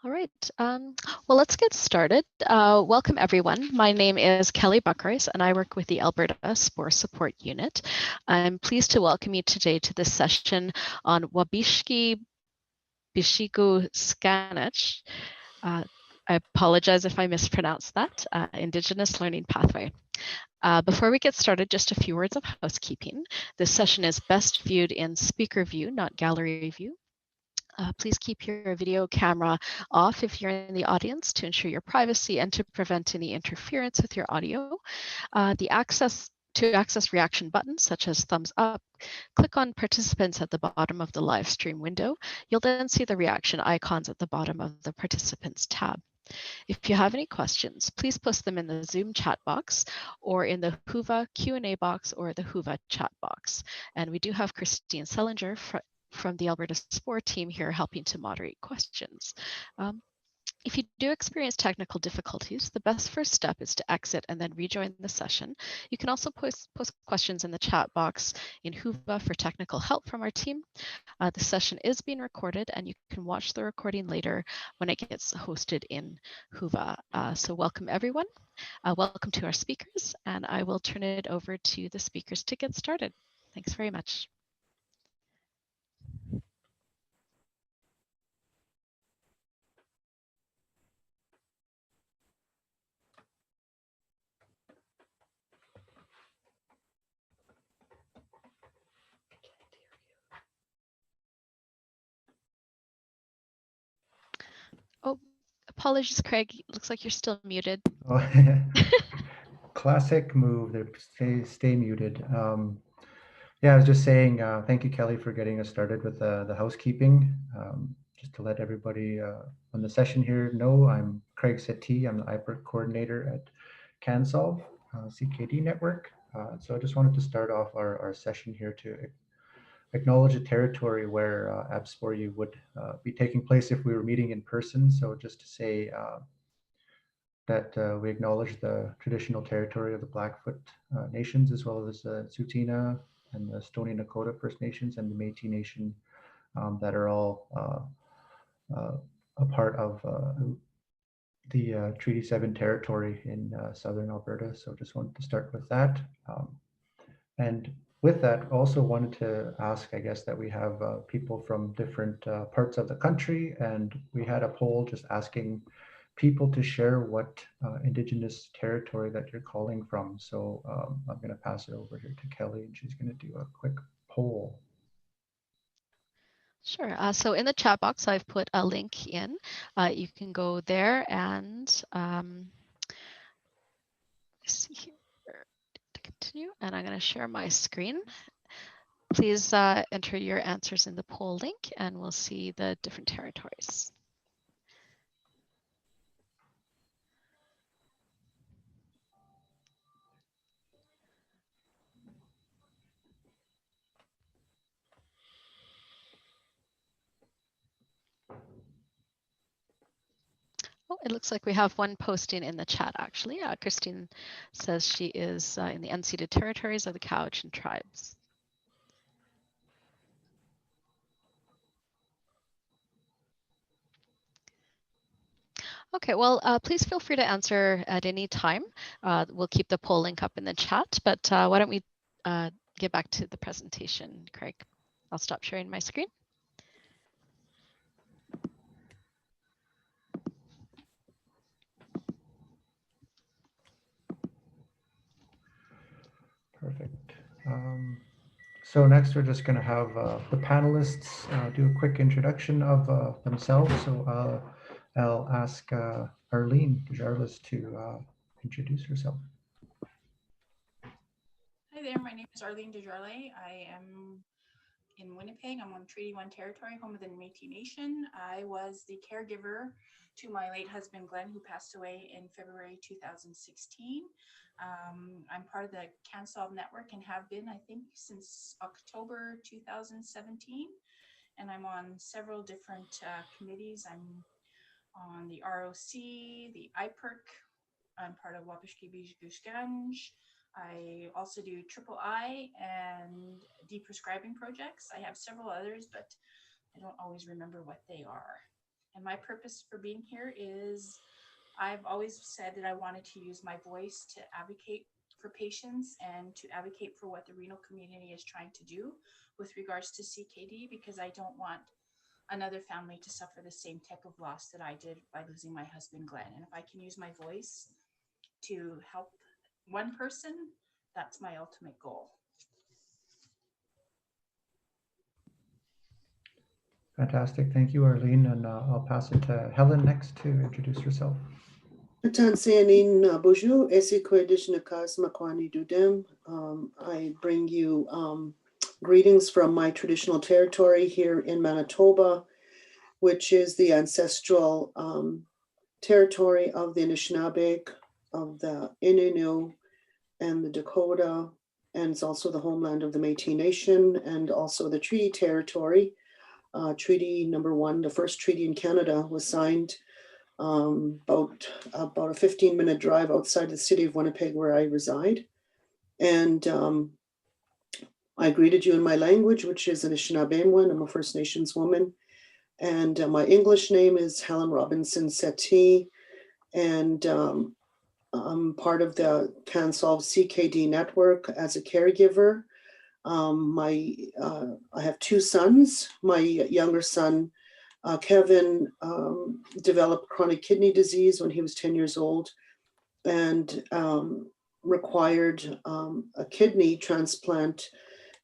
All right. Well, let's get started. Welcome, everyone. My name is Kelly Buckrice, and I work with the Alberta SPOR Support Unit. I'm pleased to welcome you today to this session on Wabishki Bizhiko Skaanj. I apologize if I mispronounced that, Indigenous Learning Pathway. Before we get started, just a few words of housekeeping. This session is best viewed in speaker view, not gallery view. Please keep your video camera off if you're in the audience to ensure your privacy and to prevent any interference with your audio. To access reaction buttons such as thumbs up, click on participants at the bottom of the live stream window. You'll then see the reaction icons at the bottom of the participants tab. If you have any questions, please post them in the Zoom chat box or in the Whova Q&A box or the Whova chat box. And we do have Christine Sellinger from the Alberta SPOR team here helping to moderate questions. If you do experience technical difficulties, the best first step is to exit and then rejoin the session. You can also post questions in the chat box in Whova for technical help from our team. The session is being recorded and you can watch the recording later when it gets hosted in Whova. So welcome everyone. Welcome to our speakers, and I will turn it over to the speakers to get started. Thanks very much. Oh, apologies, Craig. Looks like you're still muted. Oh, classic move. Stay muted. Yeah, I was just saying, thank you, Kelly, for getting us started with the housekeeping. Just to let everybody on the session here know, I'm Craig-Setee. I'm the IPERC coordinator at Can-SOLVE CKD Network. So I just wanted to start off our session here to acknowledge a territory where ABSPOR would be taking place if we were meeting in person. So just to say that we acknowledge the traditional territory of the Blackfoot Nations, as well as the Tsuut'ina and the Stoney Nakoda First Nations and the Métis Nation that are all a part of the Treaty 7 territory in southern Alberta. So just wanted to start with that. And with that, also wanted to ask, I guess, that we have people from different parts of the country, and we had a poll just asking people to share what Indigenous territory that you're calling from. So I'm going to pass it over here to Kelly, and she's going to do a quick poll. Sure. So in the chat box, I've put a link in. You can go there and see here to continue. And I'm going to share my screen. Please enter your answers in the poll link, and we'll see the different territories. Oh, it looks like we have one posting in the chat, actually. Christine says she is in the unceded territories of the Cowichan tribes. Okay, well, please feel free to answer at any time. We'll keep the poll link up in the chat, but why don't we get back to the presentation, Craig? I'll stop sharing my screen. Perfect. So next, we're just going to have the panelists do a quick introduction of themselves. So I'll ask Arlene Desjarlais to introduce herself. Hi there, my name is Arlene Desjarlais. I am in Winnipeg. I'm on Treaty 1 territory, home of the Métis Nation. I was the caregiver to my late husband, Glenn, who passed away in February 2016. I'm part of the Can-SOLVE network and have been, I think, since October 2017. And I'm on several different committees. I'm on the ROC, the IPERC. I'm part of Wabishki Bizhiko Skaanj. I also do III and deprescribing projects. I have several others, but I don't always remember what they are. And my purpose for being here is I've always said that I wanted to use my voice to advocate for patients and to advocate for what the renal community is trying to do with regards to CKD, because I don't want another family to suffer the same type of loss that I did by losing my husband, Glenn. And if I can use my voice to help one person, that's my ultimate goal. Fantastic. Thank you, Arlene. And I'll pass it to Helen next to introduce herself. Bonjour, I bring you greetings from my traditional territory here in Manitoba, which is the ancestral territory of the Anishinaabe, of the Innu, and the Dakota, and it's also the homeland of the Métis Nation, and also the treaty territory. Treaty number 1, the first treaty in Canada, was signed about a 15-minute drive outside the city of Winnipeg, where I reside. And I greeted you in my language, which is Anishinaabemowin. I'm a First Nations woman. And my English name is Helen Robinson-Setee. And I'm part of the Can-SOLVE CKD Network as a caregiver. I have 2 sons. My younger son, Kevin, developed chronic kidney disease when he was 10 years old and required a kidney transplant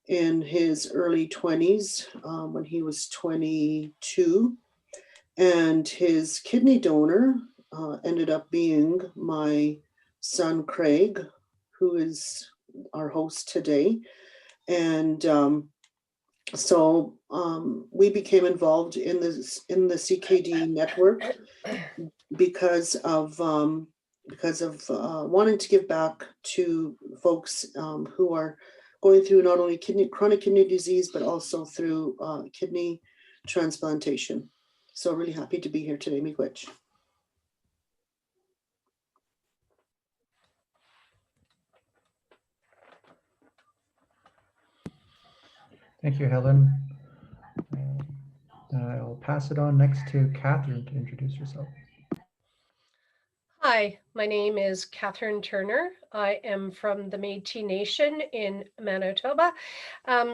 in his early 20s when he was 22. And his kidney donor ended up being my son, Craig, who is our host today. And so we became involved in the CKD network because of wanting to give back to folks who are going through not only chronic kidney disease, but also through kidney transplantation. So really happy to be here today, miigwech. Thank you, Helen. I'll pass it on next to Catherine to introduce herself. Hi, my name is Catherine Turner. I am from the Métis Nation in Manitoba.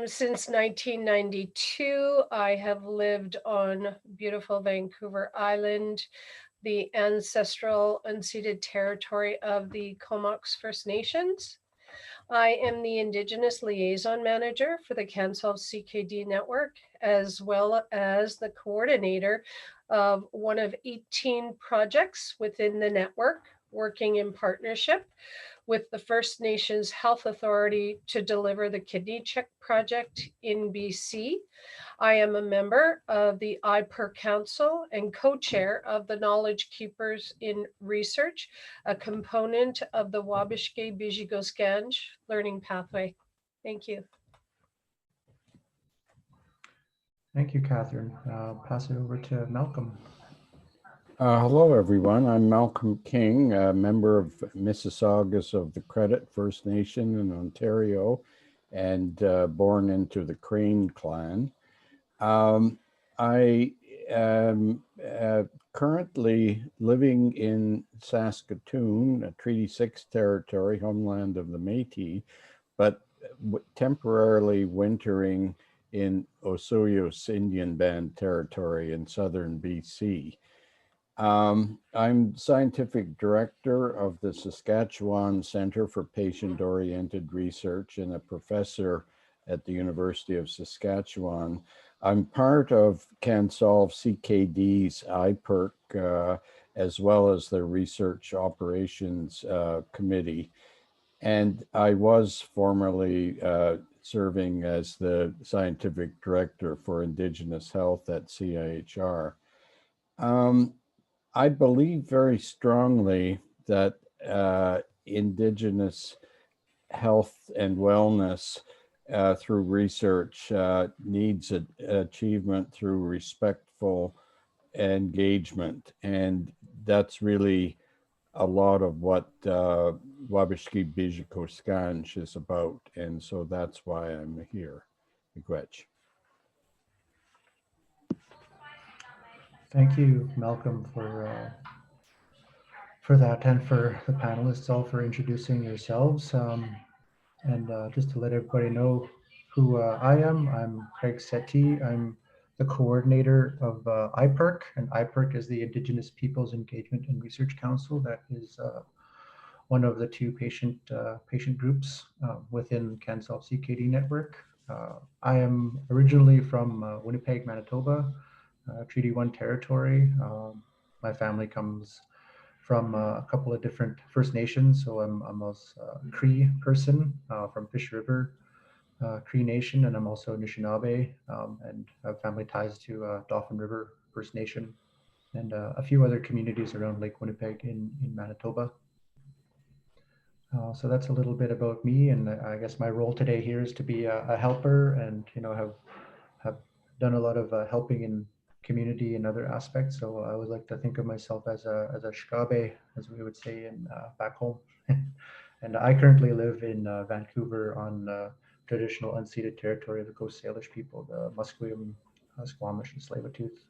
Since 1992, I have lived on beautiful Vancouver Island, the ancestral unceded territory of the Comox First Nations. I am the Indigenous Liaison Manager for the Can-SOLVE CKD Network, as well as the coordinator of one of 18 projects within the network, working in partnership with the First Nations Health Authority to deliver the Kidney Check project in BC. I am a member of the IPER Council and co-chair of the Knowledge Keepers in Research, a component of the Wabishki Bizhiko Skaanj learning pathway. Thank you. Thank you, Catherine. I'll pass it over to Malcolm. Hello, everyone. I'm Malcolm King, a member of Mississaugas of the Credit First Nation in Ontario, and born into the Crane clan. I am currently living in Saskatchewan, a Treaty 6 territory, homeland of the Métis, but temporarily wintering in Osoyoos Indian Band territory in southern BC. I'm scientific director of the Saskatchewan Center for Patient-Oriented Research and a professor at the University of Saskatchewan. I'm part of Can-SOLVE CKD's IPERC, as well as the Research Operations Committee. And I was formerly serving as the scientific director for Indigenous Health at CIHR. I believe very strongly that Indigenous health and wellness through research needs achievement through respectful engagement. And that's really a lot of what Wabishki Bizhiko Skaanj is about. And so that's why I'm here. Miigwech. Thank you, Malcolm, for that, and for the panelists all for introducing yourselves. And just to let everybody know who I am, I'm Craig-Setee. I'm the coordinator of IPERC, and IPERC is the Indigenous Peoples Engagement and Research Council. That is one of the two patient groups within Can-SOLVE CKD Network. I am originally from Winnipeg, Manitoba, Treaty 1 territory. My family comes from a couple of different First Nations. So I'm a Cree person from Fish River Cree Nation, and I'm also Anishinaabe, and have family ties to Dauphin River First Nation and a few other communities around Lake Winnipeg in Manitoba. So that's a little bit about me, and I guess my role today here is to be a helper, and have done a lot of helping in community and other aspects. So I would like to think of myself as a shkabe, as we would say in back home. And I currently live in Vancouver on traditional unceded territory of the Coast Salish people, the Musqueam, Squamish, and Tsleil-Waututh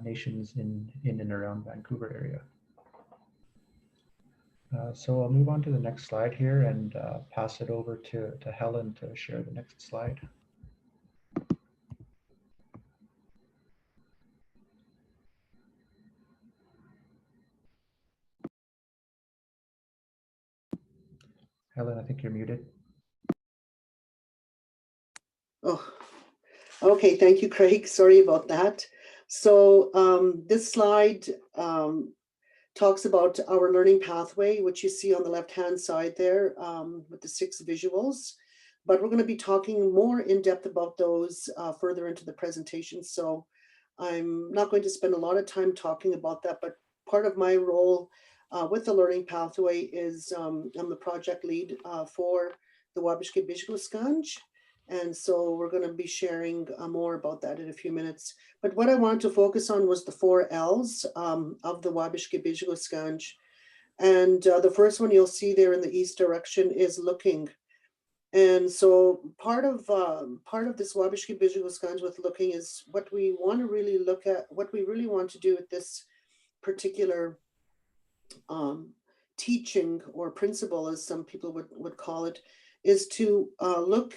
nations in and around Vancouver area. So I'll move on to the next slide here and pass it over to Helen to share the next slide. Helen, I think you're muted. Oh, okay. Thank you, Craig. Sorry about that. So this slide talks about our learning pathway, which you see on the left-hand side there with the 6 visuals. But we're going to be talking more in depth about those further into the presentation. So I'm not going to spend a lot of time talking about that, but part of my role with the learning pathway is I'm the project lead for the Wabishki Bizhiko Skaanj. And so we're going to be sharing more about that in a few minutes. But what I wanted to focus on was the 4 L's of the Wabishki Bizhiko Skaanj. And the first one you'll see there in the east direction is looking. And so part of this Wabishki Bizhiko Skaanj with looking is what we want to really look at, what we really want to do with this particular teaching or principle, as some people would call it, is to look,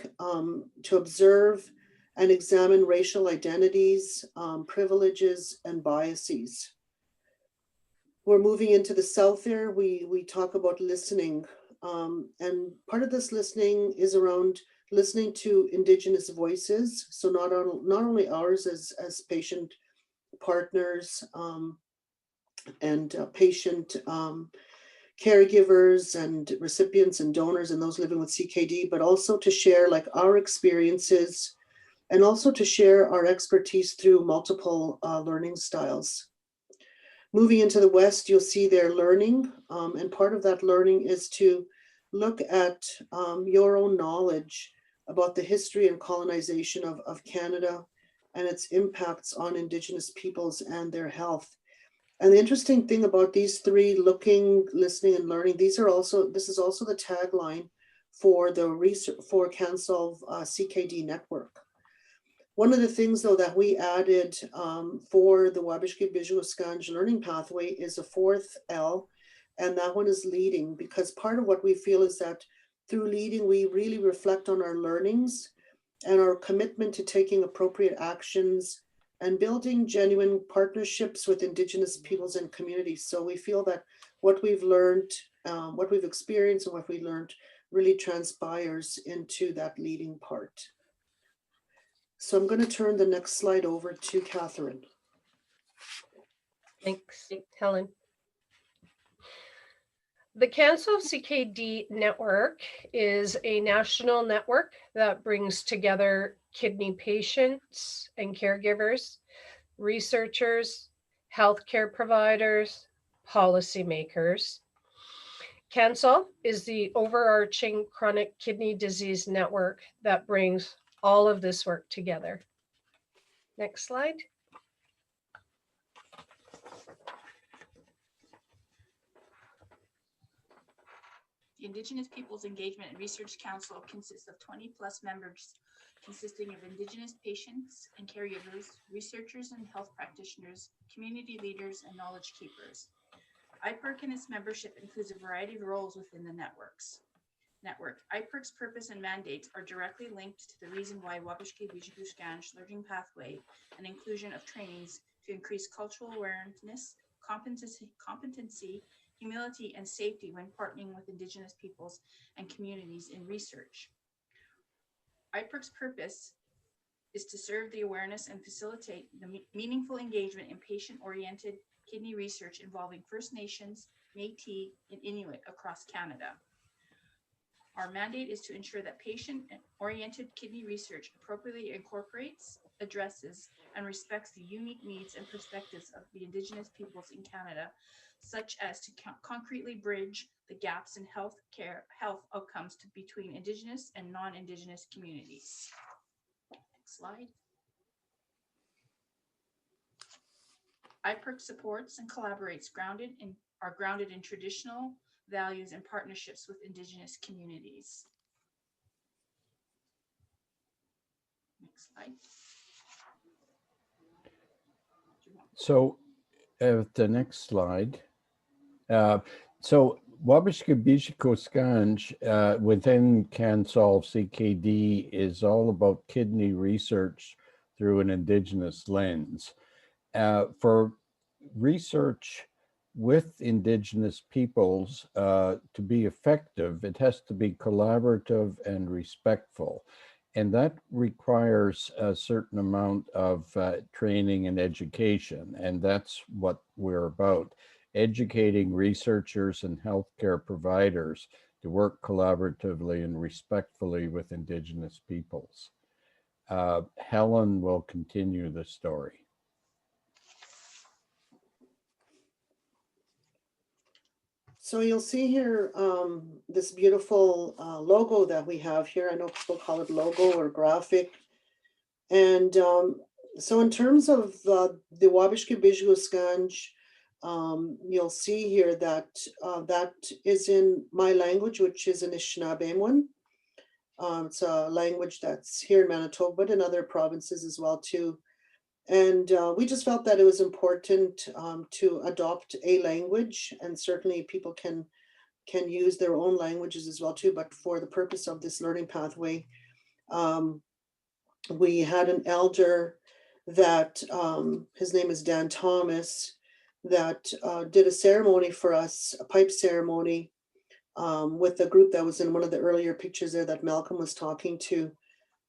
to observe and examine racial identities, privileges, and biases. We're moving into the south there. We talk about listening. And part of this listening is around listening to Indigenous voices. So not only ours as patient partners and patient caregivers and recipients and donors and those living with CKD, but also to share like our experiences and also to share our expertise through multiple learning styles. Moving into the west, you'll see their learning, and part of that learning is to look at your own knowledge about the history and colonization of Canada and its impacts on Indigenous peoples and their health. And the interesting thing about these 3, looking, listening, and learning, this is also the tagline for the research for Can-SOLVE CKD Network. One of the things, though, that we added for the Wabishki Bizhiko Skaanj learning pathway is a 4th L, and that one is leading, because part of what we feel is that through leading, we really reflect on our learnings and our commitment to taking appropriate actions and building genuine partnerships with Indigenous peoples and communities. So we feel that what we've learned, what we've experienced, and what we learned really transpires into that leading part. So I'm going to turn the next slide over to Catherine. Thanks, Helen. The Can-SOLVE CKD Network is a national network that brings together kidney patients and caregivers, researchers, healthcare providers, policymakers. Can-SOLVE is the overarching chronic kidney disease network that brings all of this work together. Next slide. The Indigenous Peoples Engagement and Research Council consists of 20+ members consisting of Indigenous patients and caregivers, researchers and health practitioners, community leaders, and knowledge keepers. IPERC and its membership includes a variety of roles within the network. IPERC's purpose and mandates are directly linked to the reason why Wabishki Bizhiko Skaanj learning pathway and inclusion of trainings to increase cultural awareness, competency, humility, and safety when partnering with Indigenous peoples and communities in research. IPERC's purpose is to serve the awareness and facilitate the meaningful engagement in patient-oriented kidney research involving First Nations, Métis, and Inuit across Canada. Our mandate is to ensure that patient-oriented kidney research appropriately incorporates, addresses, and respects the unique needs and perspectives of the Indigenous peoples in Canada, such as to concretely bridge the gaps in health outcomes between Indigenous and non-Indigenous communities. Next slide. IPERC supports and collaborates grounded in traditional values and partnerships with Indigenous communities. Next slide. So the next slide. So Wabishki Bizhiko Skaanj within Can-SOLVE CKD is all about kidney research through an Indigenous lens. For research with Indigenous peoples to be effective, it has to be collaborative and respectful. And that requires a certain amount of training and education. And that's what we're about, educating researchers and healthcare providers to work collaboratively and respectfully with Indigenous peoples. Helen will continue the story. So you'll see here this beautiful logo that we have here. I know people call it logo or graphic. And so in terms of the Wabishki Bizhiko Skaanj, you'll see here that that is in my language, which is Anishinaabe. It's a language that's here in Manitoba, but in other provinces as well too. And we just felt that it was important to adopt a language, and certainly people can use their own languages as well too. But for the purpose of this learning pathway, we had an elder that his name is Dan Thomas, that did a ceremony for us, a pipe ceremony, with the group that was in one of the earlier pictures there that Malcolm was talking to.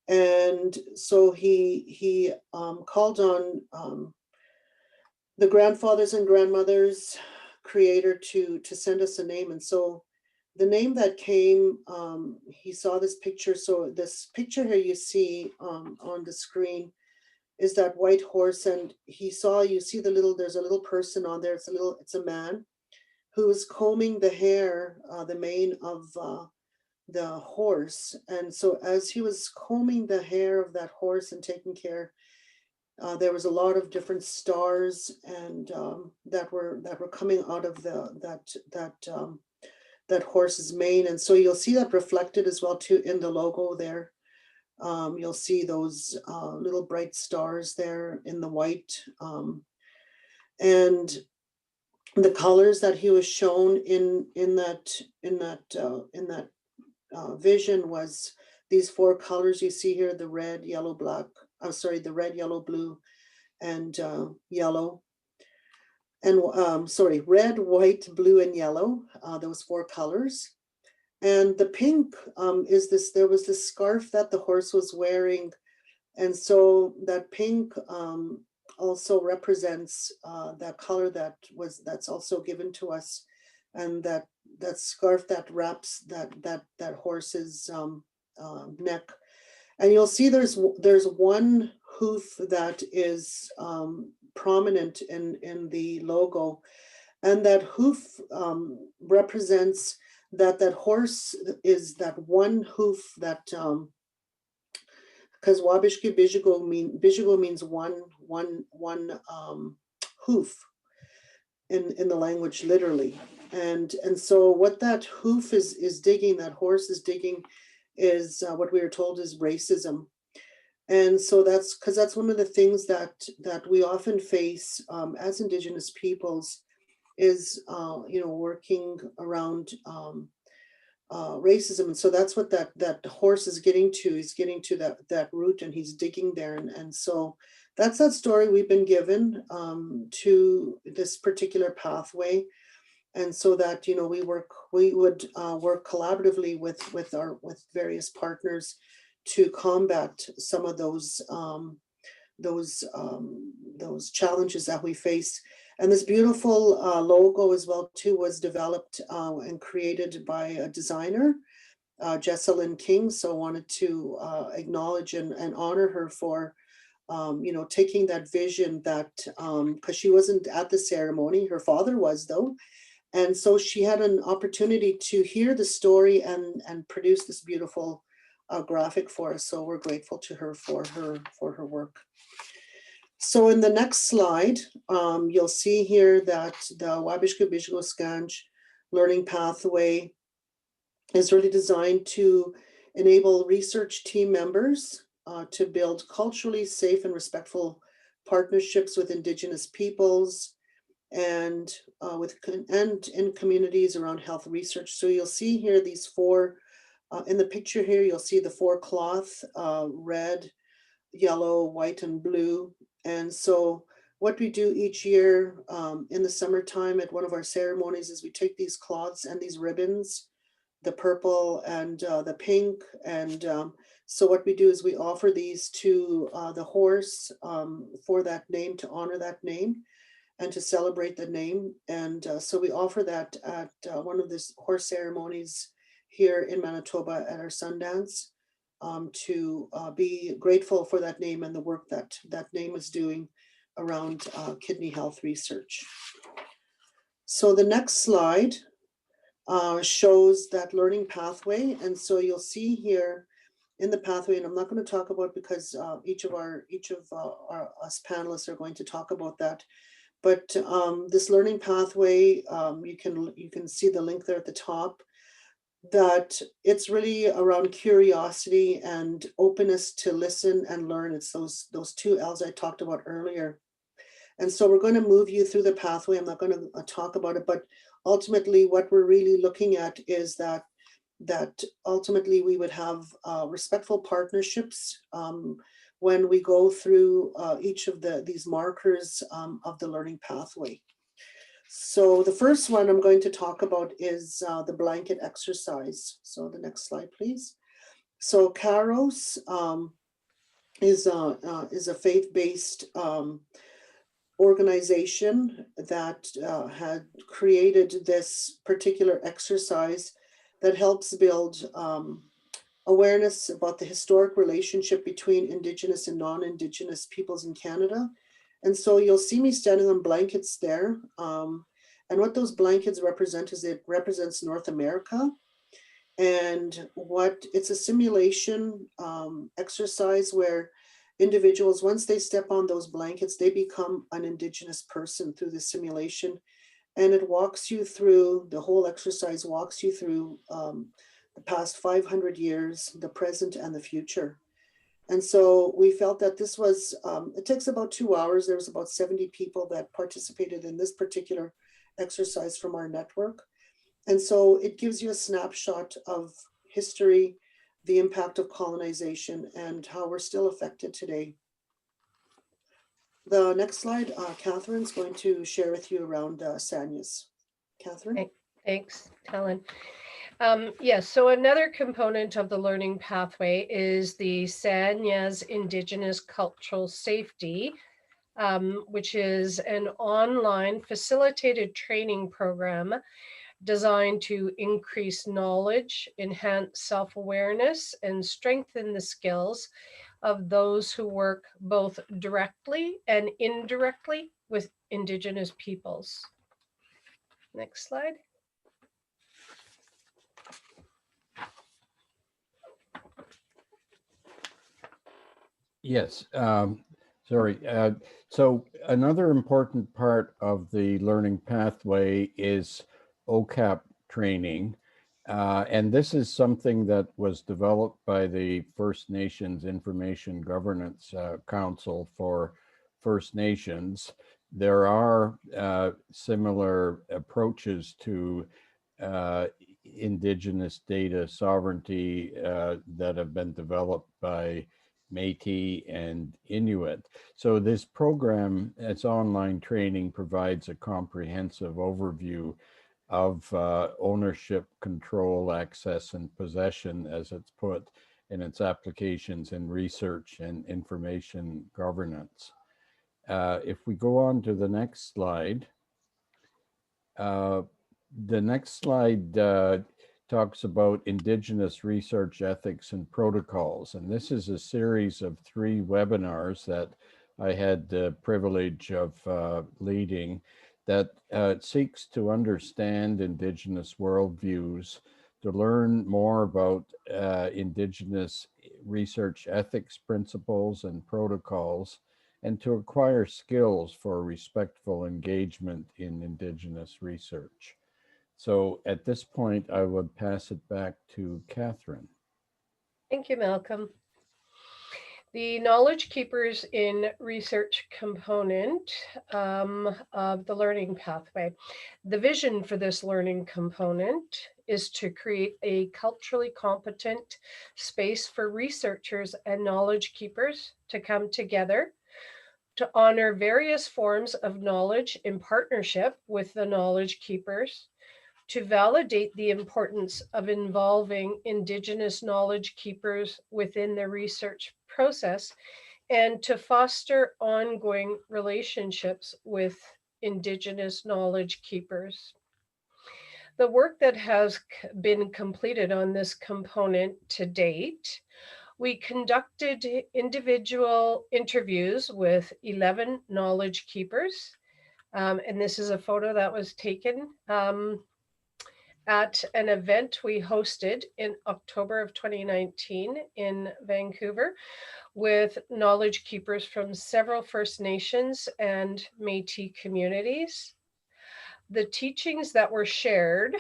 And so he called on the grandfathers and grandmothers creator to send us a name. And so the name that came, he saw this picture. So this picture here you see on the screen is that white horse. And he saw, you see there's a little person on there. It's a man who is combing the hair, the mane of the horse. And so as he was combing the hair of that horse and taking care, there was a lot of different stars and that were coming out of that horse's mane. And so you'll see that reflected as well too in the logo there. You'll see those little bright stars there in the white, and the colors that he was shown in that vision was these four colors you see here: the red, yellow, black. I'm sorry, the red, yellow, blue, and yellow. And sorry, red, white, blue, and yellow. Those four colors. And the pink is this. There was this scarf that the horse was wearing, and so that pink also represents that color that's also given to us, and that scarf that wraps that horse's neck. And you'll see there's one hoof that is prominent in the logo, and that hoof represents that horse is that one hoof that because Wabishki Bizhiko means one hoof in the language literally. And so what that hoof is digging, that horse is digging, is what we were told is racism. And so that's because that's one of the things that we often face as Indigenous peoples is, working around racism. And so that's what that horse is getting to. He's getting to that root, and he's digging there. And so that's that story we've been given to this particular pathway. And so that, we would work collaboratively with various partners to combat some of those challenges that we face. And this beautiful logo as well too was developed and created by a designer, Jessalyn King. So I wanted to acknowledge and honor her for taking that vision, that because she wasn't at the ceremony, her father was though. And so she had an opportunity to hear the story and produce this beautiful graphic for us. So we're grateful to her for her work. So in the next slide, you'll see here that the Wabishki Bizhiko Skaanj learning pathway is really designed to enable research team members to build culturally safe and respectful partnerships with Indigenous peoples and in communities around health research. So you'll see here these four, in the picture here, you'll see the four cloth, red, yellow, white, and blue. And so what we do each year in the summertime at one of our ceremonies is we take these cloths and these ribbons, the purple and the pink. And so what we do is we offer these to the horse for that name, to honor that name and to celebrate the name. And so we offer that at one of the horse ceremonies here in Manitoba at our Sundance, to be grateful for that name and the work that name is doing around kidney health research. So the next slide shows that learning pathway. And so you'll see here in the pathway, and I'm not going to talk about because each of us panelists are going to talk about that. But this learning pathway, you can see the link there at the top, that it's really around curiosity and openness to listen and learn. It's those two L's I talked about earlier. And so we're going to move you through the pathway. I'm not going to talk about it, but ultimately what we're really looking at is that ultimately we would have respectful partnerships when we go through each of these markers of the learning pathway. So the first one I'm going to talk about is the blanket exercise. So the next slide, please. So KAIROS is a faith-based organization that had created this particular exercise that helps build awareness about the historic relationship between Indigenous and non-Indigenous peoples in Canada. And so you'll see me standing on blankets there. And what those blankets represent is it represents North America. And it's a simulation exercise where individuals, once they step on those blankets, they become an Indigenous person through the simulation. And it walks you through, the whole exercise walks you through the past 500 years, the present and the future. And so we felt that this was, it takes about 2 hours. There was about 70 people that participated in this particular exercise from our network. And so it gives you a snapshot of history, the impact of colonization, and how we're still affected today. The next slide, Catherine's going to share with you around Sanyas. Catherine? Thanks, Helen. Yes, so another component of the learning pathway is the Sanyas Indigenous Cultural Safety, which is an online facilitated training program designed to increase knowledge, enhance self-awareness, and strengthen the skills of those who work both directly and indirectly with Indigenous peoples. Next slide. Yes, sorry. So another important part of the learning pathway is OCAP training. And this is something that was developed by the First Nations Information Governance Council for First Nations. There are similar approaches to Indigenous data sovereignty that have been developed by Métis and Inuit. So this program, its online training, provides a comprehensive overview of ownership, control, access, and possession, as it's put in its applications in research and information governance. If we go on to the next slide, talks about Indigenous research ethics and protocols. And this is a series of 3 webinars that I had the privilege of leading that seeks to understand Indigenous worldviews, to learn more about Indigenous research ethics principles and protocols, and to acquire skills for respectful engagement in Indigenous research. So at this point, I would pass it back to Catherine. Thank you, Malcolm. The Knowledge Keepers in Research component of the learning pathway. The vision for this learning component is to create a culturally competent space for researchers and knowledge keepers to come together to honor various forms of knowledge in partnership with the knowledge keepers, to validate the importance of involving Indigenous knowledge keepers within the research process, and to foster ongoing relationships with Indigenous knowledge keepers. The work that has been completed on this component to date, we conducted individual interviews with 11 knowledge keepers. And this is a photo that was taken at an event we hosted in October of 2019 in Vancouver with knowledge keepers from several First Nations and Métis communities. The teachings that were shared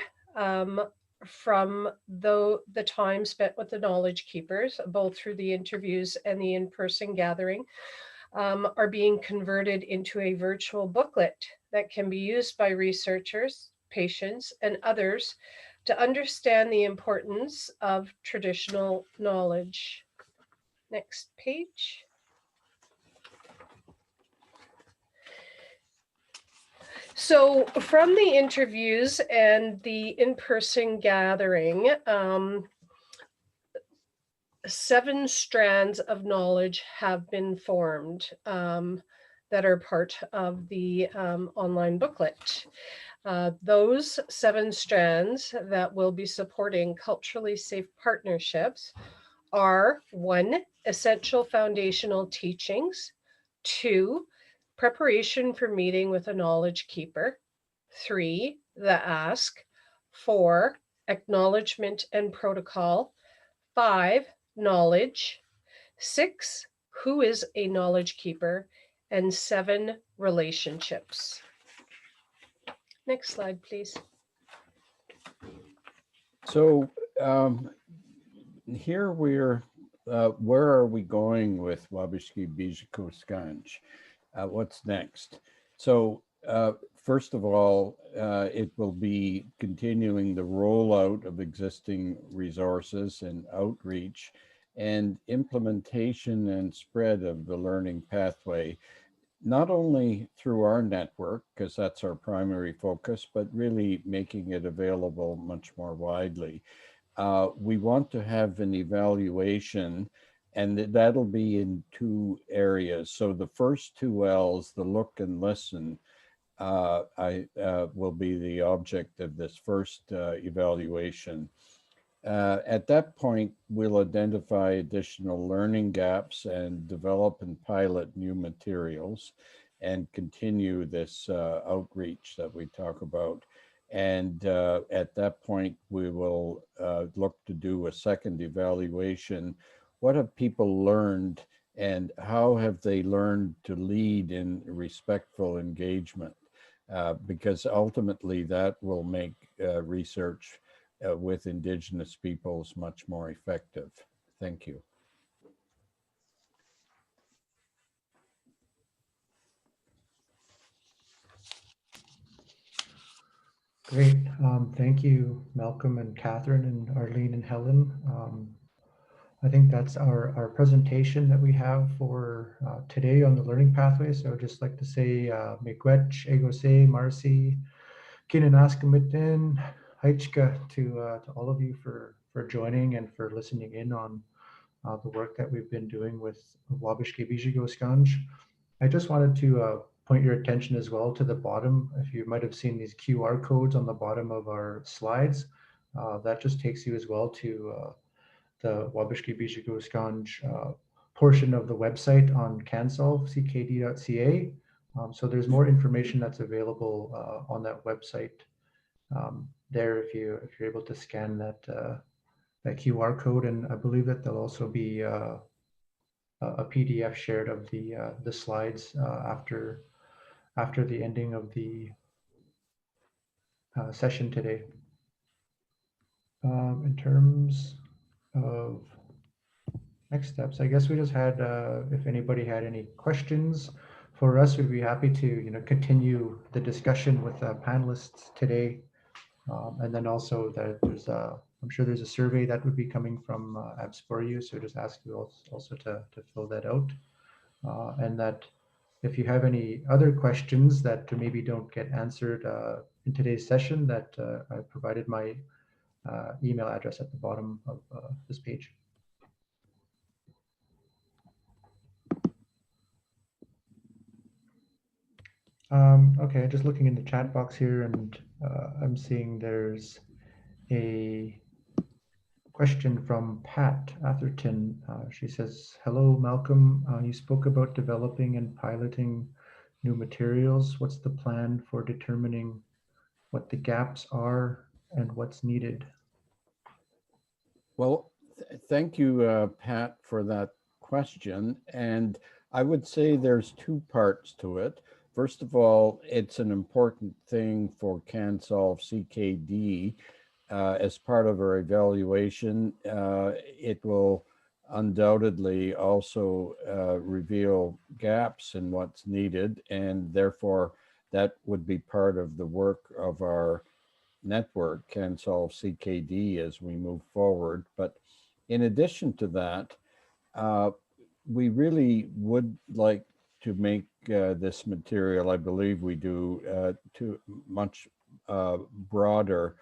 from the time spent with the knowledge keepers, both through the interviews and the in-person gathering, are being converted into a virtual booklet that can be used by researchers, patients, and others to understand the importance of traditional knowledge. Next page. So from the interviews and the in-person gathering, 7 strands of knowledge have been formed that are part of the online booklet. Those 7 strands that will be supporting culturally safe partnerships are 1, essential foundational teachings, 2, preparation for meeting with a knowledge keeper, 3, the ask, 4, acknowledgement and protocol, 5, knowledge, 6, who is a knowledge keeper, and 7, relationships. Next slide, please. So here we're, where are we going with Wabishki Bizhiko Skaanj? What's next? So first of all, it will be continuing the rollout of existing resources and outreach and implementation and spread of the learning pathway, not only through our network, because that's our primary focus, but really making it available much more widely. We want to have an evaluation, and that'll be in 2 areas. So the first 2 L's, the look and listen, will be the object of this first evaluation. At that point, we'll identify additional learning gaps and develop and pilot new materials and continue this outreach that we talk about. And at that point, we will look to do a second evaluation. What have people learned and how have they learned to lead in respectful engagement? Because ultimately that will make research with Indigenous peoples much more effective. Thank you. Great. Thank you, Malcolm and Catherine and Arlene and Helen. I think that's our presentation that we have for today on the learning pathway. So I'd just like to say, Miigwech, Egose, Marcy, Kinanaskamitin, Haichka to all of you for joining and for listening in on the work that we've been doing with Wabishki Bizhiko Skaanj. I just wanted to point your attention as well to the bottom. If you might have seen these QR codes on the bottom of our slides, that just takes you as well to the Wabishki Bizhiko Skaanj portion of the website on Can-SOLVE CKD.ca. So there's more information that's available on that website there if you're able to scan that QR code, and I believe that there'll also be a PDF shared of the slides after the ending of the session today. In terms of next steps, I guess we just had, if anybody had any questions for us, we'd be happy to continue the discussion with panelists today. And then also that there's I'm sure there's a survey that would be coming from SPOR, so just ask you also to fill that out. And that if you have any other questions that maybe don't get answered in today's session, that I provided my email address at the bottom of this page. Okay, just looking in the chat box here, and I'm seeing there's a question from Pat Atherton. She says, hello, Malcolm. You spoke about developing and piloting new materials. What's the plan for determining what the gaps are and what's needed? Well, thank you, Pat, for that question. And I would say there's two parts to it. First of all, it's an important thing for Can-SOLVE CKD. As part of our evaluation, it will undoubtedly also reveal gaps in what's needed, and therefore that would be part of the work of our network, Can-SOLVE CKD, as we move forward. But in addition to that, we really would like to make this material, I believe we do, to much broader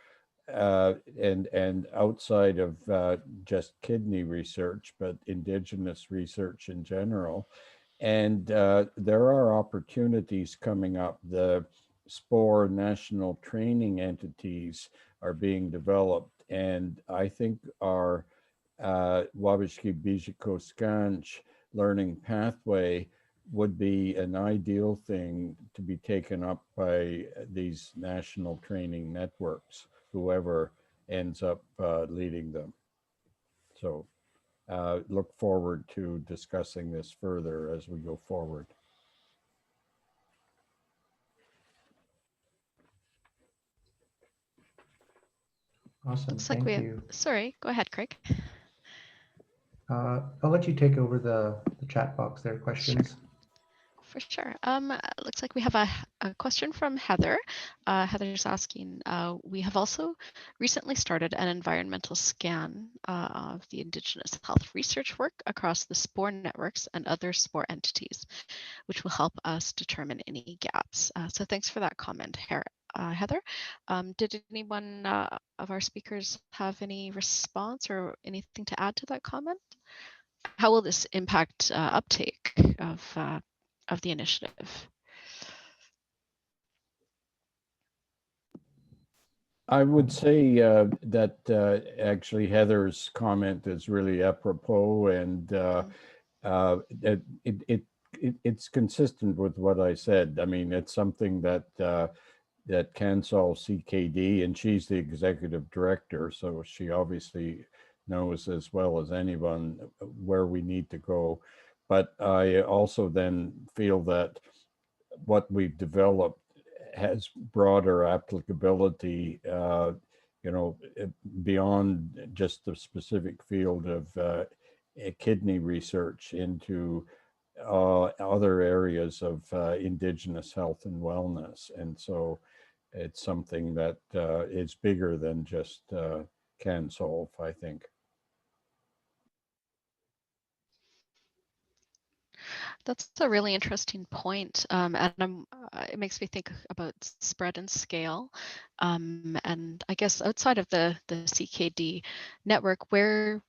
and outside of just kidney research, but Indigenous research in general. And there are opportunities coming up. The SPOR national training entities are being developed, and I think our Wabishki Bizhiko Skaanj learning pathway would be an ideal thing to be taken up by these national training networks, whoever ends up leading them. So look forward to discussing this further as we go forward. Awesome, Looks like thank you. Sorry, go ahead, Craig. I'll let you take over the chat box there, questions. Sure. For sure. Looks like we have a question from Heather. Heather's asking, we have also recently started an environmental scan of the Indigenous health research work across the SPOR networks and other SPOR entities, which will help us determine any gaps. So thanks for that comment, Heather. Did anyone of our speakers have any response or anything to add to that comment? How will this impact uptake of the initiative? I would say that actually Heather's comment is really apropos, and it's consistent with what I said. I mean, it's something that that Can-SOLVE CKD, and she's the executive director, so she obviously knows as well as anyone where we need to go. But I also then feel that what we've developed has broader applicability you know, beyond just the specific field of kidney research into other areas of Indigenous health and wellness. And so it's something that is bigger than just Can-SOLVE, I think. That's a really interesting point, and it makes me think about spread and scale. And I guess outside of the CKD network, where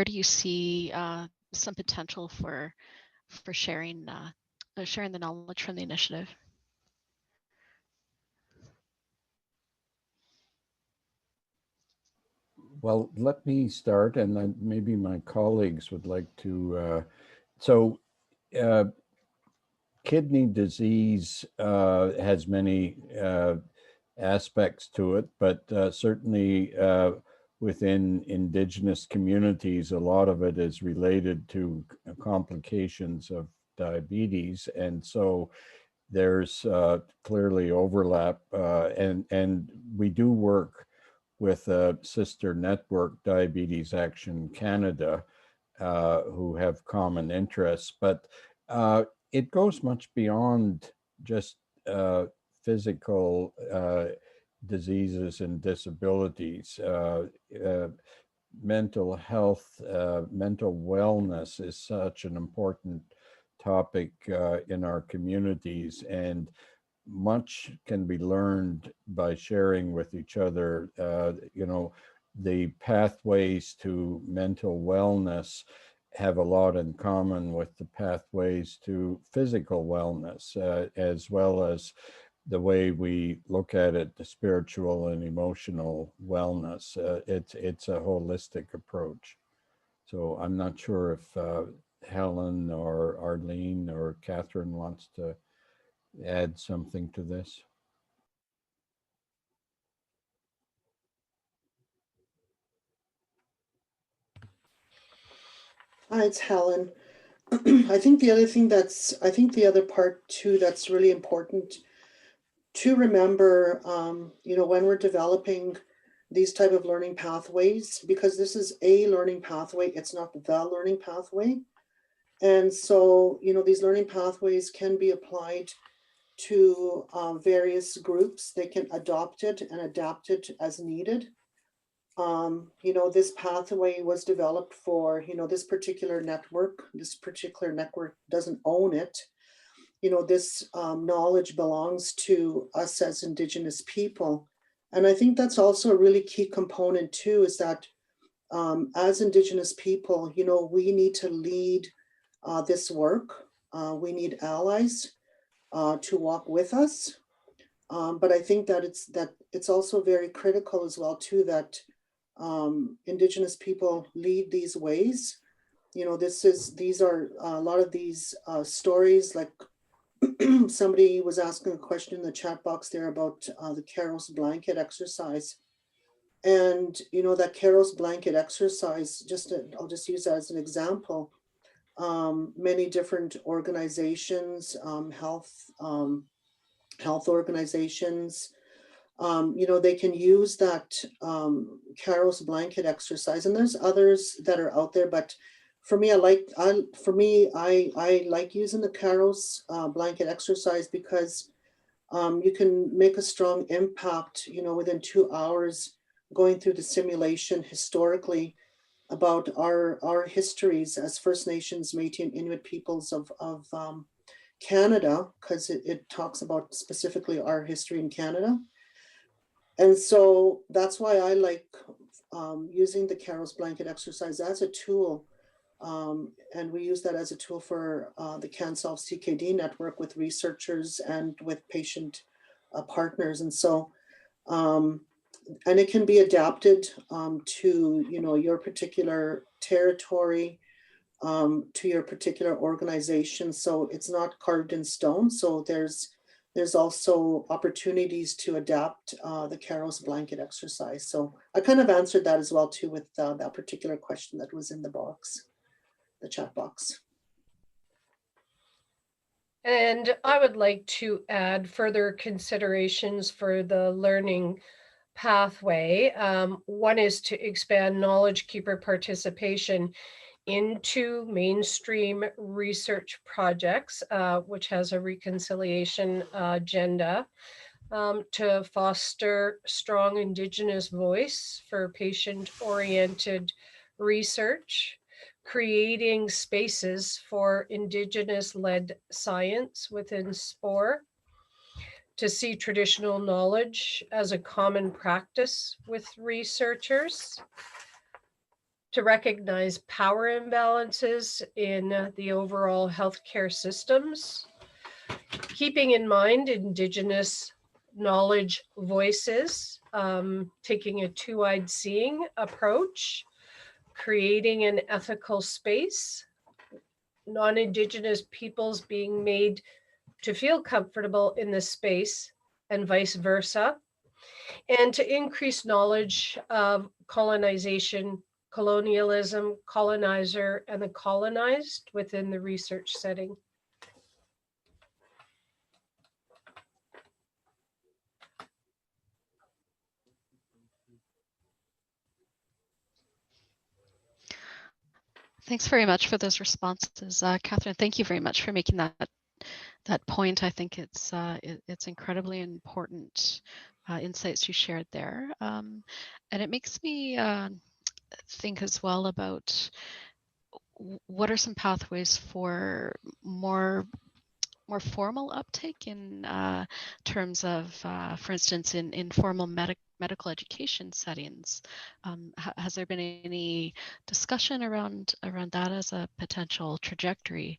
do you see some potential for sharing sharing the knowledge from the initiative? Well, let me start, and then maybe my colleagues would like to. So, kidney disease has many aspects to it, but certainly within Indigenous communities, a lot of it is related to complications of diabetes. And so there's clearly overlap, and we do work with a sister network, Diabetes Action Canada, who have common interests, but it goes much beyond just physical diseases and disabilities. Mental health, mental wellness is such an important topic in our communities, and much can be learned by sharing with each other. You know, the pathways to mental wellness have a lot in common with the pathways to physical wellness, as well as the way we look at it, the spiritual and emotional wellness. It's a holistic approach. So I'm not sure if Helen or Arlene or Catherine wants to add something to this. Hi, it's Helen. I think the other part too that's really important to remember, you know, when we're developing these type of learning pathways, because this is a learning pathway, it's not the learning pathway. And so, you know, these learning pathways can be applied to various groups. They can adopt it and adapt it as needed. You know, this pathway was developed for, you know, this particular network. This particular network doesn't own it. You know, this knowledge belongs to us as Indigenous people. And I think that's also a really key component too, is that as Indigenous people, you know, we need to lead this work. We need allies to walk with us. But I think that it's also very critical as well too, that Indigenous people lead these ways. You know, these are a lot of these stories, like somebody was asking a question in the chat box there about the KAIROS blanket exercise. And, you know, that KAIROS blanket exercise, I'll just use that as an example. Many different organizations, health organizations, you know, they can use that KAIROS blanket exercise, and there's others that are out there. But for me, I like using the KAIROS blanket exercise because you can make a strong impact, you know, within 2 hours, going through the simulation historically about our histories as First Nations, Métis, and Inuit peoples of Canada, because it talks about specifically our history in Canada. And so that's why I like using the KAIROS blanket exercise as a tool. And we use that as a tool for the Can-SOLVE CKD network with researchers and with patient partners. And so, and it can be adapted to, you know, your particular territory, to your particular organization. So it's not carved in stone. So there's also opportunities to adapt the KAIROS blanket exercise. So I kind of answered that as well too with that particular question that was in the box, the chat box. And I would like to add further considerations for the learning pathway. One is to expand knowledge keeper participation into mainstream research projects, which has a reconciliation agenda, to foster strong Indigenous voice for patient-oriented research, creating spaces for Indigenous-led science within SPOR, to see traditional knowledge as a common practice with researchers, to recognize power imbalances in the overall healthcare systems, keeping in mind Indigenous knowledge voices, taking a two-eyed seeing approach, creating an ethical space, non-Indigenous peoples being made to feel comfortable in this space and vice versa, and to increase knowledge of colonization, colonialism, colonizer, and the colonized within the research setting. Thanks very much for those responses, Catherine. Thank you very much for making that point. I think it's incredibly important insights you shared there, and it makes me think as well about what are some pathways for more formal uptake in terms of, for instance, in informal medical education settings. Has there been any discussion around that as a potential trajectory?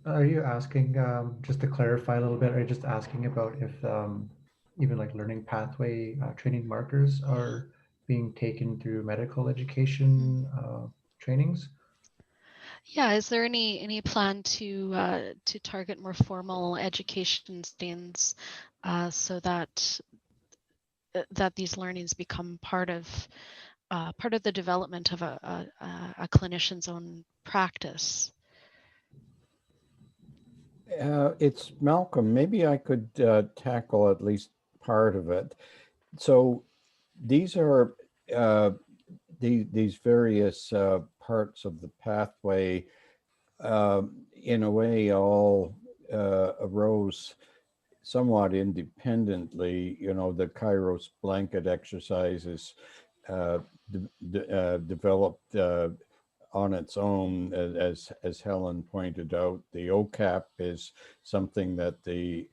Are you asking, just to clarify a little bit, are you just asking about if even like learning pathway training markers are being taken through medical education trainings? Yeah, is there any plan to target more formal education settings so that these learnings become part of the development of a clinician's own practice? It's Malcolm. Maybe I could tackle at least part of it. So these are these various parts of the pathway, in a way, all arose somewhat independently. You know, the KAIROS blanket exercises developed on its own, as Helen pointed out. The OCAP is something that the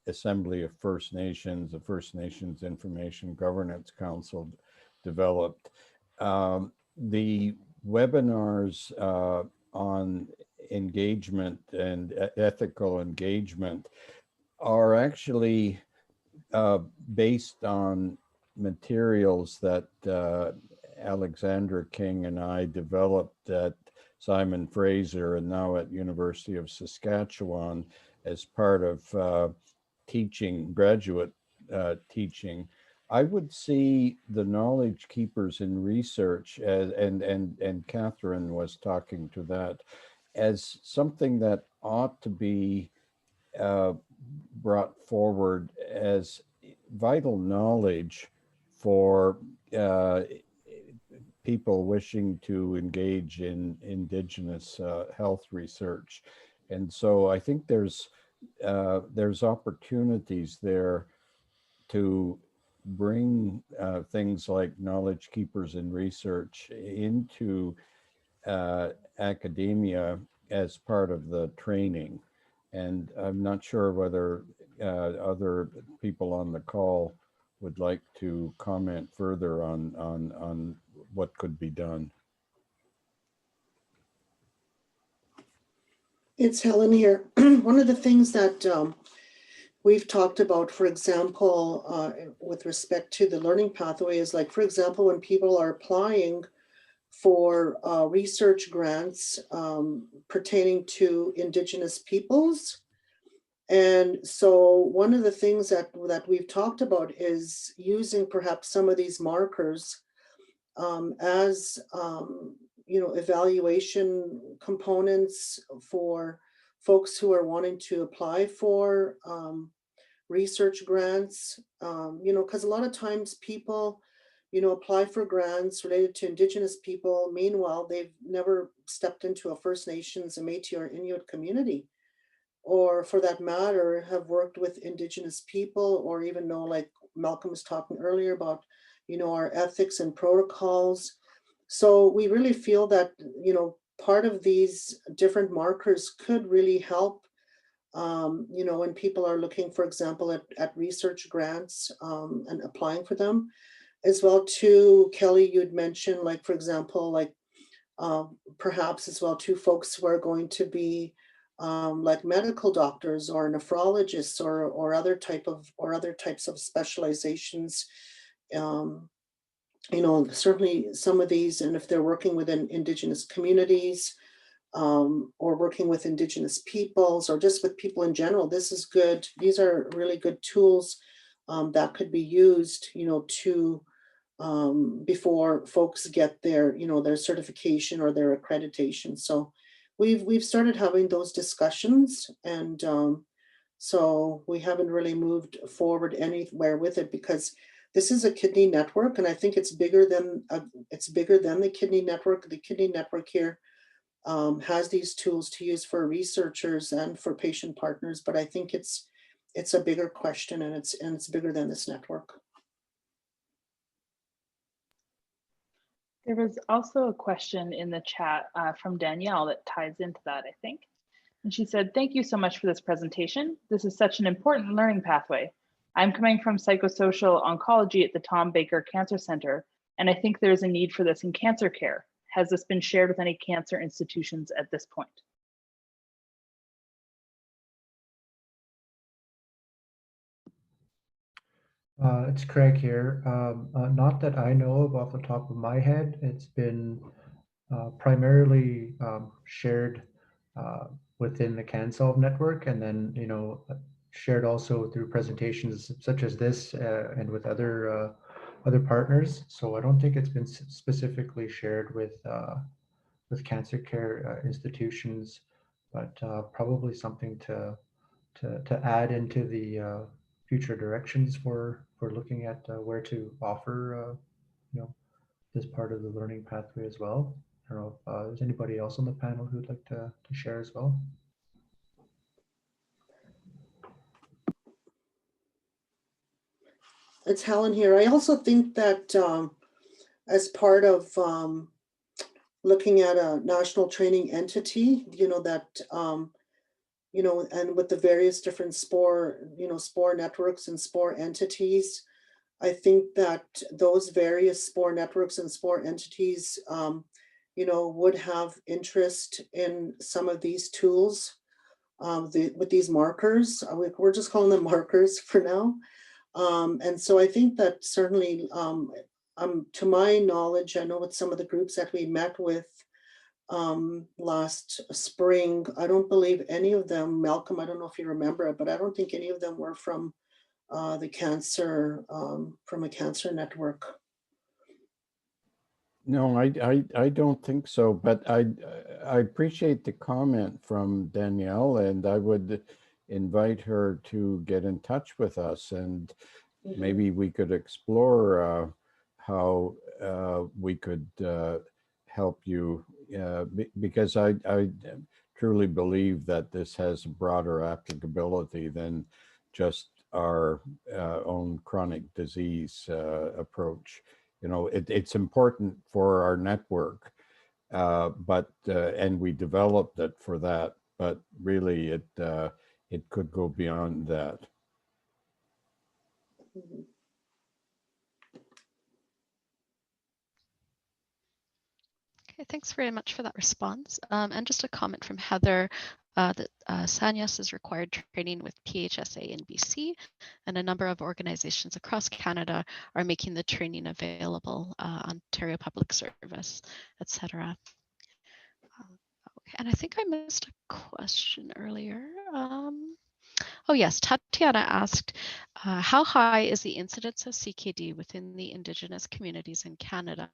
Assembly of First Nations, the First Nations Information Governance Council developed. The webinars on engagement and ethical engagement are actually based on materials that Alexandra King and I developed at Simon Fraser and now at University of Saskatchewan as part of teaching, graduate teaching. I would see the knowledge keepers in research as, and Catherine was talking to that, as something that ought to be brought forward as vital knowledge for people wishing to engage in Indigenous health research. And so I think there's opportunities there to bring things like knowledge keepers in research into academia as part of the training. And I'm not sure whether other people on the call would like to comment further on what could be done. It's Helen here. One of the things that we've talked about, for example, with respect to the learning pathway is like, for example, when people are applying for research grants pertaining to Indigenous peoples. And so one of the things that we've talked about is using perhaps some of these markers as evaluation components for folks who are wanting to apply for research grants, because a lot of times people, apply for grants related to Indigenous people. Meanwhile, they've never stepped into a First Nations, a Métis or Inuit community, or for that matter, have worked with Indigenous people, or even know, like Malcolm was talking earlier about, our ethics and protocols. So we really feel that, part of these different markers could really help, when people are looking, for example, at research grants and applying for them. As well too, Kelly, you'd mentioned, like, for example, like perhaps as well too, folks who are going to be like medical doctors or nephrologists or other types of specializations. Certainly some of these, and if they're working within Indigenous communities or working with Indigenous peoples or just with people in general, this is good. These are really good tools that could be used, to before folks get their, their certification or their accreditation. So we've started having those discussions, and so we haven't really moved forward anywhere with it because this is a kidney network, and I think it's bigger than the kidney network. The kidney network here has these tools to use for researchers and for patient partners, but I think it's a bigger question, and it's bigger than this network. There was also a question in the chat from Danielle that ties into that, I think. And she said, "Thank you so much for this presentation. This is such an important learning pathway. I'm coming from psychosocial oncology at the Tom Baker Cancer Center, and I think there's a need for this in cancer care. Has this been shared with any cancer institutions at this point?" It's Craig here. Not that I know of off the top of my head. It's been primarily shared within the Can-SOLVE network, and then shared also through presentations such as this and with other partners. So I don't think it's been specifically shared with cancer care institutions, but probably something to add into the future directions for looking at where to offer this part of the learning pathway as well. I don't know if there's anybody else on the panel who'd like to share as well. It's Helen here. I also think that as part of looking at a national training entity, and with the various different SPOR networks and SPOR entities, I think that those various SPOR networks and SPOR entities, would have interest in some of these tools with these markers. We're just calling them markers for now. And so I think that certainly, to my knowledge, I know with some of the groups that we met with last spring, I don't believe any of them, Malcolm, I don't know if you remember it, but I don't think any of them were from the cancer, from a cancer network. No, I don't think so, but I appreciate the comment from Danielle, and I would invite her to get in touch with us, and maybe we could explore how we could help you, because I truly believe that this has broader applicability than just our own chronic disease approach. It's important for our network, but and we developed it for that, but really it could go beyond that. Okay, thanks very much for that response. And just a comment from Heather that SANYAS is required training with PHSA in BC, and a number of organizations across Canada are making the training available, Ontario Public Service, etc. Okay, and I think I missed a question earlier. Oh yes, Tatiana asked, how high is the incidence of CKD within the Indigenous communities in Canada?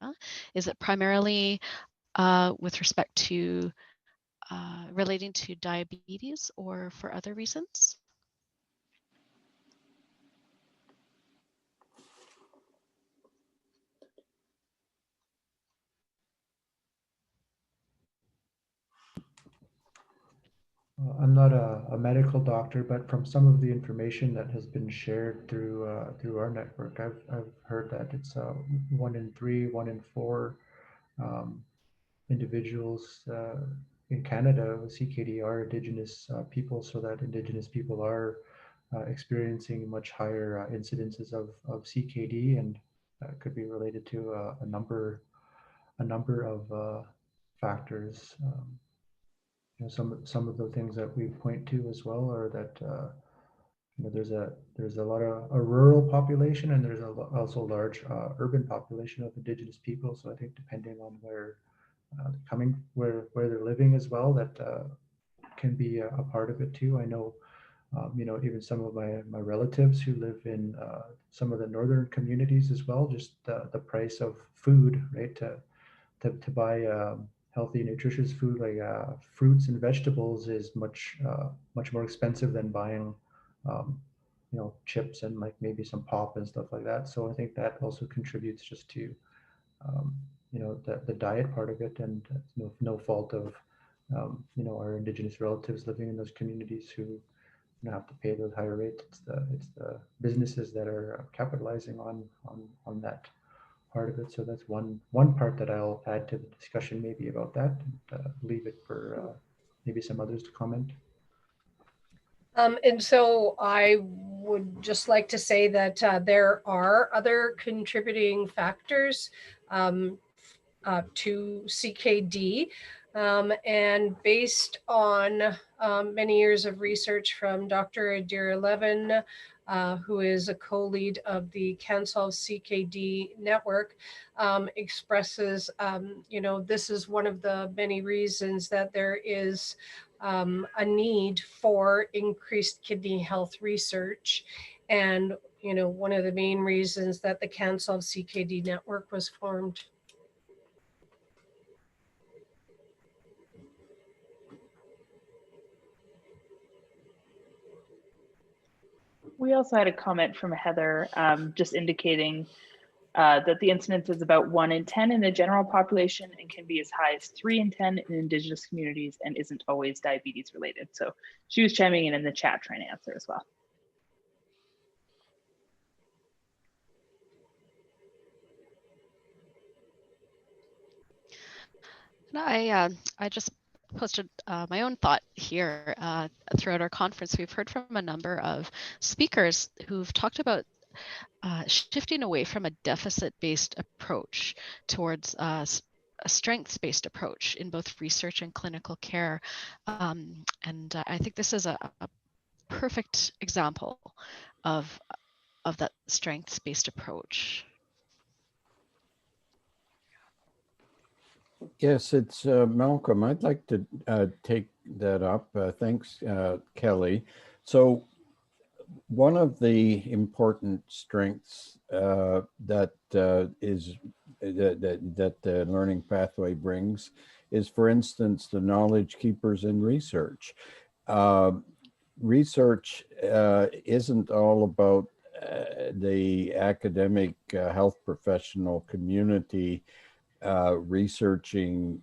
Is it primarily with respect to relating to diabetes or for other reasons? I'm not a medical doctor, but from some of the information that has been shared through through our network, I've heard that it's 1 in 3, 1 in 4 individuals in Canada with CKD are Indigenous people, so that Indigenous people are experiencing much higher incidences of CKD, and could be related to a number of factors. You know, some of the things that we point to as well are that you know, there's a lot of a rural population, and there's also a large urban population of Indigenous people. So I think depending on where where they're living as well, that can be a part of it too. I know, you know, even some of my relatives who live in some of the northern communities as well, just the price of food, right? To buy healthy, nutritious food like fruits and vegetables is much more expensive than buying, you know, chips and like maybe some pop and stuff like that. So I think that also contributes just to, you know, the diet part of it, and no fault of, you know, our Indigenous relatives living in those communities who, you know, have to pay those higher rates. It's the businesses that are capitalizing on that part of it. So that's one part that I'll add to the discussion maybe about that, and leave it for maybe some others to comment. And so I would just like to say that there are other contributing factors to CKD. And based on many years of research from Dr. Desjarlais, who is a co-lead of the Can-SOLVE CKD Network, expresses, you know, this is one of the many reasons that there is a need for increased kidney health research. And, you know, one of the main reasons that the Can-SOLVE CKD Network was formed. We also had a comment from Heather just indicating that the incidence is about 1 in 10 in the general population and can be as high as 3 in 10 in Indigenous communities and isn't always diabetes related. So she was chiming in the chat trying to answer as well. And I just posted my own thought here. Throughout our conference, we've heard from a number of speakers who've talked about shifting away from a deficit-based approach towards a strengths-based approach in both research and clinical care. And I think this is a perfect example of that strengths-based approach. Yes, it's Malcolm. I'd like to take that up. Thanks, Kelly. So one of the important strengths that the learning pathway brings is, for instance, the knowledge keepers in research. Research isn't all about the academic health professional community researching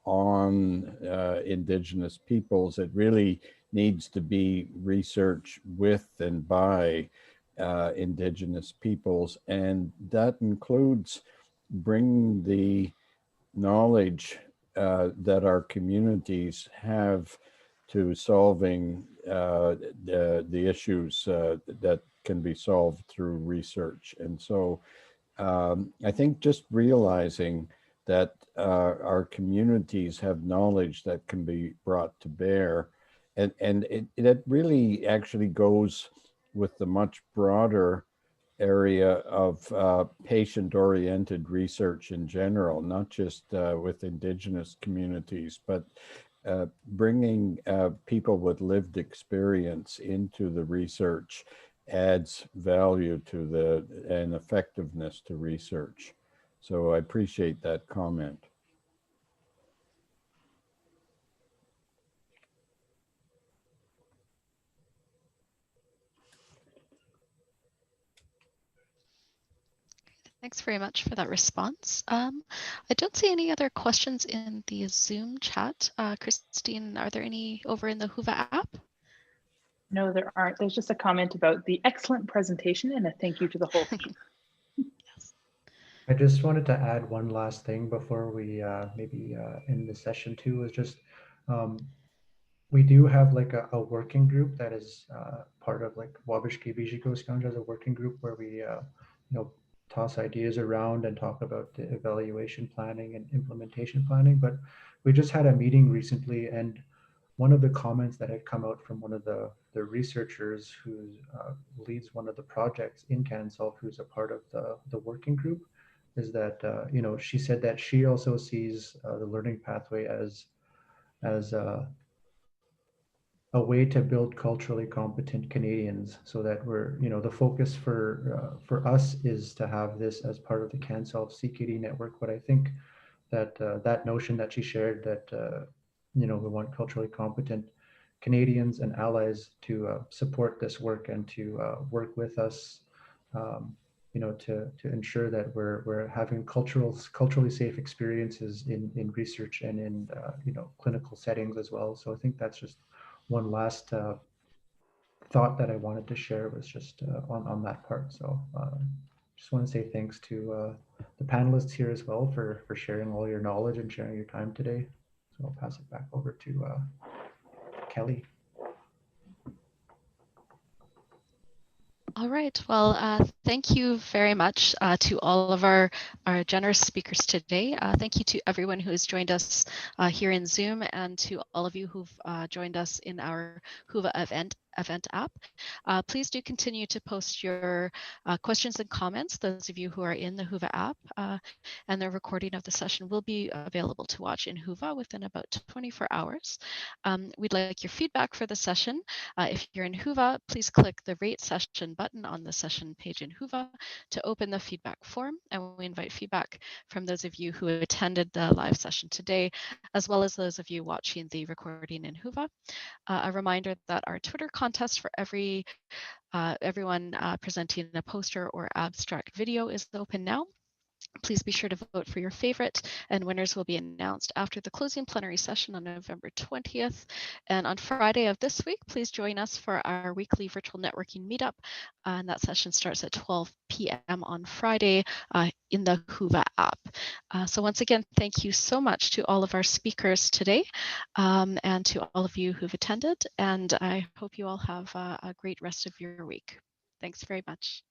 on Indigenous peoples. It really needs to be research with and by Indigenous peoples, and that includes bringing the knowledge that our communities have to solving the issues that can be solved through research. And so I think just realizing that our communities have knowledge that can be brought to bear, and it really actually goes with the much broader area of patient-oriented research in general, not just with Indigenous communities, but bringing people with lived experience into the research adds value to and effectiveness to research. So I appreciate that comment. Thanks very much for that response. I don't see any other questions in the Zoom chat. Christine, are there any over in the Whova app? No, there aren't. There's just a comment about the excellent presentation and a thank you to the whole team. Yes. I just wanted to add one last thing before we maybe end the session too, is just we do have like a working group that is part of like Wabishki Bizhiko Skaanj as a working group where we toss ideas around and talk about the evaluation planning and implementation planning. But we just had a meeting recently, and one of the comments that had come out from one of the researchers who leads one of the projects in Can-SOLVE, who's a part of the working group, is that she said that she also sees the learning pathway as a way to build culturally competent Canadians, so that we're, the focus for us is to have this as part of the Can-SOLVE CKD network. But I think that that notion that she shared, that we want culturally competent Canadians and allies to support this work and to work with us, to ensure that we're having culturally safe experiences in research and in clinical settings as well. So I think that's just one last thought that I wanted to share, was just on that part. So just want to say thanks to the panelists here as well for sharing all your knowledge and sharing your time today. So I'll pass it back over to Kelly. All right. Well, thank you very much to all of our generous speakers today. Thank you to everyone who has joined us here in Zoom, and to all of you who've joined us in our Whova event app. Please do continue to post your questions and comments, those of you who are in the Whova app, and the recording of the session will be available to watch in Whova within about 24 hours. We'd like your feedback for the session. If you're in Whova, please click the Rate Session button on the session page in Whova to open the feedback form, and we invite feedback from those of you who attended the live session today, as well as those of you watching the recording in Whova. A reminder that our Twitter contest for everyone presenting a poster or abstract video is open now. Please be sure to vote for your favorite, and winners will be announced after the closing plenary session on November 20th. And on Friday of this week, please join us for our weekly virtual networking meetup. And that session starts at 12 p.m. on Friday in the Whova app. So once again, thank you so much to all of our speakers today, and to all of you who've attended. And I hope you all have a great rest of your week. Thanks very much.